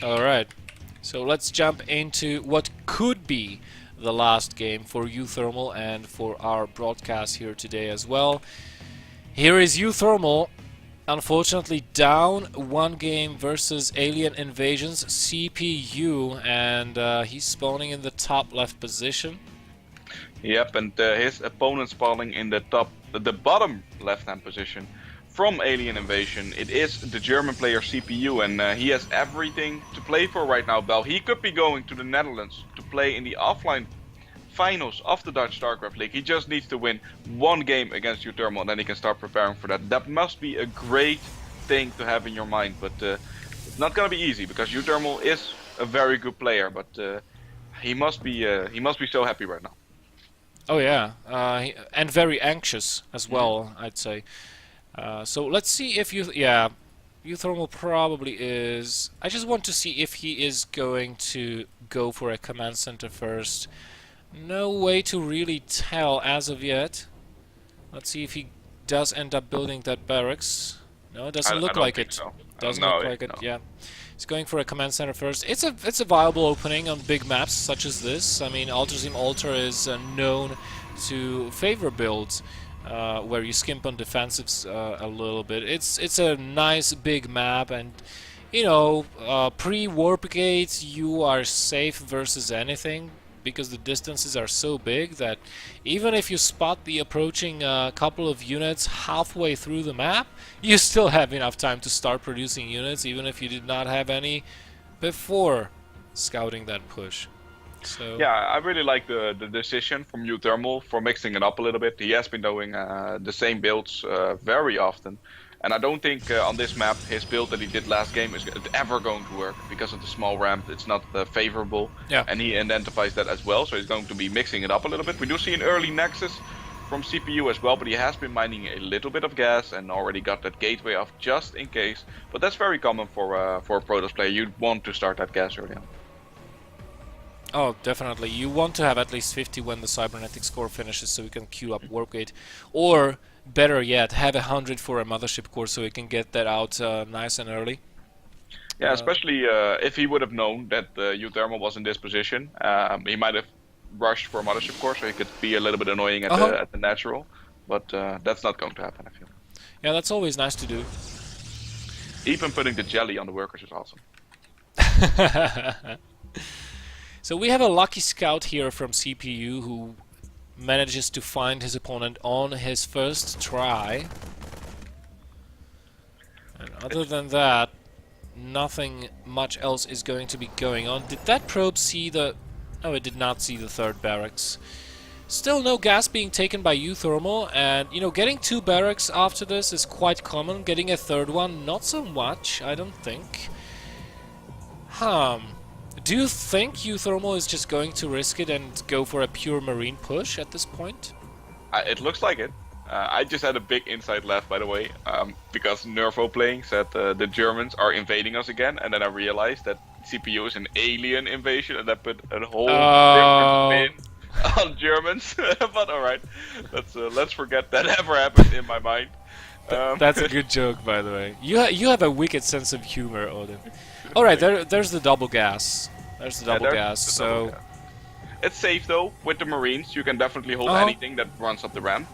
Alright, so let's jump into what could be the last game for uThermal and for our broadcast here today as well. Here is uThermal, unfortunately down one game versus Alien Invasion's CPU, and he's spawning in the top left position. Yep, and his opponent spawning in the bottom left-hand position from Alien Invasion. It is the German player CPU, and he has everything to play for right now, Bel. He could be going to the Netherlands to play in the offline finals of the Dutch StarCraft League. He just needs to win one game against uThermal, and then he can start preparing for that. That must be a great thing to have in your mind, but it's not gonna be easy because uThermal is a very good player, but he must be so happy right now. Oh yeah, and very anxious as well, I'd say. So let's see if uThermal probably is. I just want to see if he is going to go for a command center first. No way to really tell as of yet. Let's see if he does end up building that barracks. No, it doesn't look like it. So. Doesn't look like it. Yeah. He's going for a command center first. It's a viable opening on big maps such as this. I mean, Ultrasim Ultra is known to favor builds where you skimp on defensives a little bit. It's a nice big map, and you know, pre-warp gates you are safe versus anything because the distances are so big that even if you spot the approaching couple of units halfway through the map, you still have enough time to start producing units, even if you did not have any before scouting that push. So yeah, I really like the decision from uThermal for mixing it up a little bit. He has been doing the same builds very often. And I don't think on this map his build that he did last game is ever going to work because of the small ramp. It's not favorable, yeah. And he identifies that as well. So he's going to be mixing it up a little bit. We do see an early Nexus from CPU as well, but he has been mining a little bit of gas and already got that gateway off just in case. But that's very common for a Protoss player. You want to start that gas early on. Oh, definitely. You want to have at least 50 when the cybernetic score finishes so you can queue up warp gate, or better yet, have 100 for a mothership core so you can get that out nice and early. Yeah, especially if he would have known that uThermal was in this position, he might have rushed for a mothership core, so he could be a little bit annoying at the natural. But that's not going to happen, I feel. Yeah, that's always nice to do. Even putting the jelly on the workers is awesome. So we have a lucky scout here from CPU who manages to find his opponent on his first try. And other than that, nothing much else is going to be going on. Did that probe see the... Oh, it did not see the third barracks. Still no gas being taken by uThermal, and you know, getting 2 barracks after this is quite common. Getting a third one, not so much, I don't think. Do you think uThermal is just going to risk it and go for a pure marine push at this point? It looks like it. I just had a big insight left, by the way, because Nervo playing said the Germans are invading us again, and then I realized that CPU is an alien invasion, and that put a whole different spin on Germans. But alright, let's forget that ever happened in my mind. That's a good joke, by the way. You have a wicked sense of humor, Odin. Alright, there's the double gas. There's the double gas, so... Double gas. It's safe though, with the Marines, you can definitely hold anything that runs up the ramp.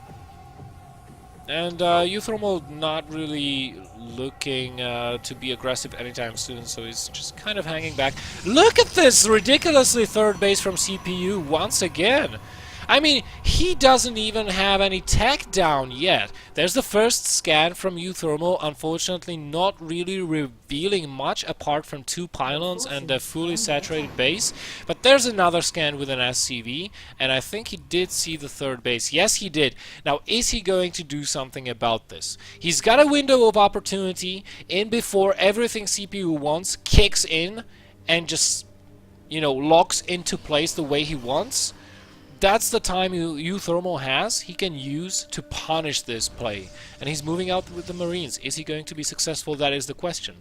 And uThermal not really looking to be aggressive anytime soon, so he's just kind of hanging back. Look at this ridiculously third base from CPU once again! I mean, he doesn't even have any tech down yet. There's the first scan from uThermal, unfortunately not really revealing much apart from 2 pylons and a fully saturated base. But there's another scan with an SCV, and I think he did see the third base. Yes, he did. Now, is he going to do something about this? He's got a window of opportunity in before everything CPU wants kicks in and just, you know, locks into place the way he wants. That's the time uThermal has, he can use to punish this play. And he's moving out with the Marines. Is he going to be successful? That is the question.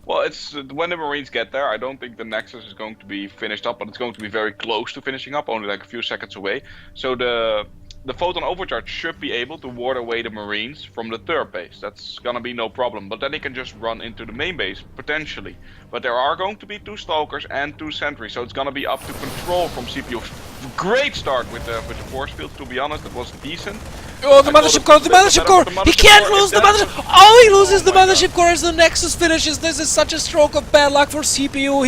Well, it's when the Marines get there, I don't think the Nexus is going to be finished up, but it's going to be very close to finishing up, only like a few seconds away. So the the photon overcharge should be able to ward away the Marines from the third base. That's gonna be no problem. But then he can just run into the main base, potentially. But there are going to be 2 Stalkers and 2 Sentries, so it's gonna be up to control from CPU. Great start with the force field, to be honest. It was decent. Oh, the mothership core! The mothership core! He can't lose the mothership! Oh, he loses the mothership core as the Nexus finishes. This is such a stroke of bad luck for CPU.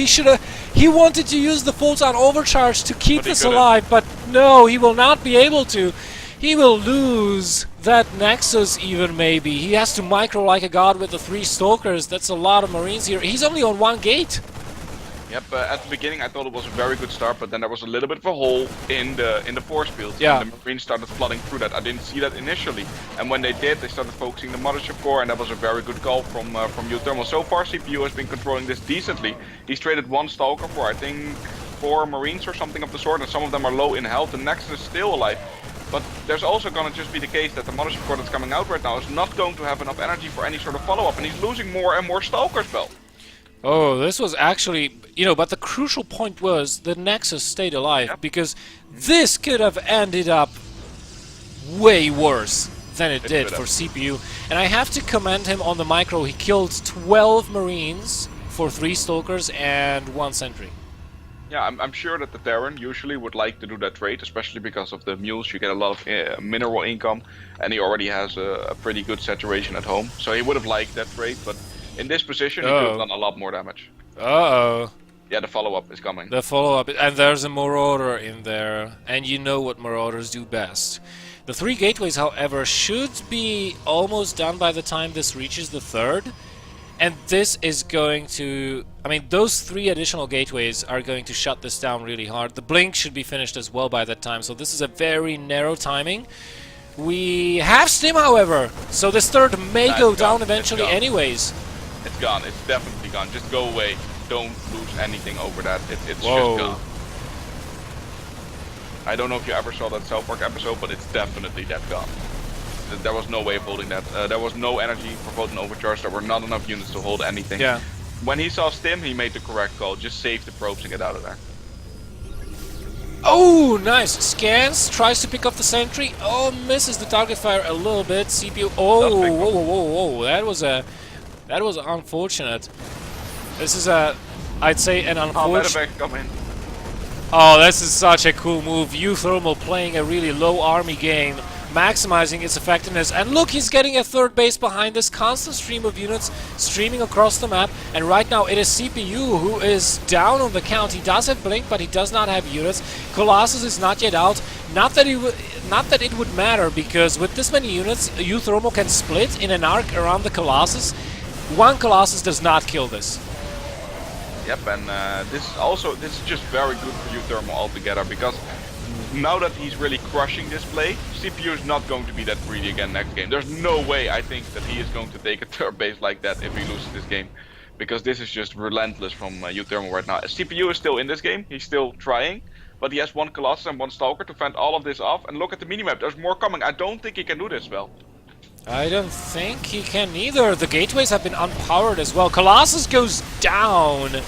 He wanted to use the photon overcharge to keep this alive, but no, he will not be able to. He will lose that Nexus even, maybe. He has to micro like a god with the 3 Stalkers. That's a lot of Marines here. He's only on 1 gate. Yep, at the beginning I thought it was a very good start, but then there was a little bit of a hole in the force field. Yeah. And the Marines started flooding through that. I didn't see that initially. And when they did, they started focusing the mothership core, and that was a very good call from uThermal. So far, CPU has been controlling this decently. He's traded 1 Stalker for, I think, 4 Marines or something of the sort, and some of them are low in health. The Nexus is still alive. But there's also going to just be the case that the mothership core that's coming out right now is not going to have enough energy for any sort of follow-up, and he's losing more and more Stalkers, Bell. Oh, this was actually, but the crucial point was the Nexus stayed alive, because this could have ended up way worse than it did for CPU. And I have to commend him on the micro. He killed 12 Marines for 3 Stalkers and 1 Sentry. Yeah, I'm sure that the Terran usually would like to do that trade, especially because of the mules. You get a lot of mineral income, and he already has a pretty good saturation at home. So he would have liked that trade, but in this position, he could have done a lot more damage. Uh-oh. Yeah, the follow-up is coming. The follow-up, and there's a Marauder in there, and you know what Marauders do best. The 3 gateways, however, should be almost done by the time this reaches the 3rd, and this is going to... I mean, those 3 additional gateways are going to shut this down really hard. The blink should be finished as well by that time, so this is a very narrow timing. We have Stim, however, so this 3rd may go down eventually anyways. It's gone. It's definitely gone. Just go away. Don't lose anything over that. It's just gone. I don't know if you ever saw that South Park episode, but it's definitely that gone. There was no way of holding that. There was no energy for photon overcharge. There were not enough units to hold anything. Yeah. When he saw Stim, he made the correct call. Just save the probes and get out of there. Oh, nice. Scans, tries to pick up the sentry. Oh, misses the target fire a little bit. CPU. Oh, whoa, whoa, whoa, whoa. That was unfortunate. This is I'd say an unfortunate... come in. Oh, this is such a cool move. uThermal playing a really low army game, maximizing its effectiveness. And look, he's getting a 3rd base behind this constant stream of units streaming across the map. And right now it is CPU who is down on the count. He does have Blink, but he does not have units. Colossus is not yet out. Not that it would matter, because with this many units, uThermal can split in an arc around the Colossus. 1 Colossus does not kill this. Yep, and this is just very good for uThermal altogether, because now that he's really crushing this play, CPU is not going to be that greedy again next game. There's no way I think that he is going to take a 3rd base like that if he loses this game, because this is just relentless from uThermal right now. CPU is still in this game, he's still trying, but he has 1 Colossus and 1 Stalker to fend all of this off. And look at the minimap, there's more coming. I don't think he can do this well. I don't think he can either. The gateways have been unpowered as well. Colossus goes down.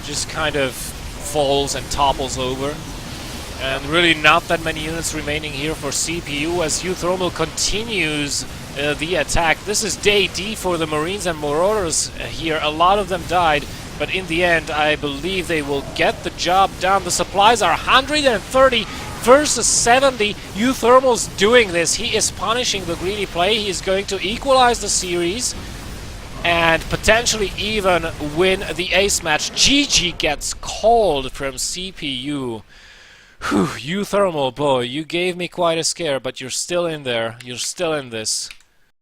Just kind of falls and topples over. And really not that many units remaining here for CPU as uThermal continues the attack. This is day D for the Marines and Marauders here. A lot of them died, but in the end I believe they will get the job done. The supplies are 130 versus 70. uThermal's doing this. He is punishing the greedy play. He is going to equalize the series and potentially even win the ace match. GG gets called from CPU. Whew, uThermal, boy, you gave me quite a scare, but you're still in there. You're still in this.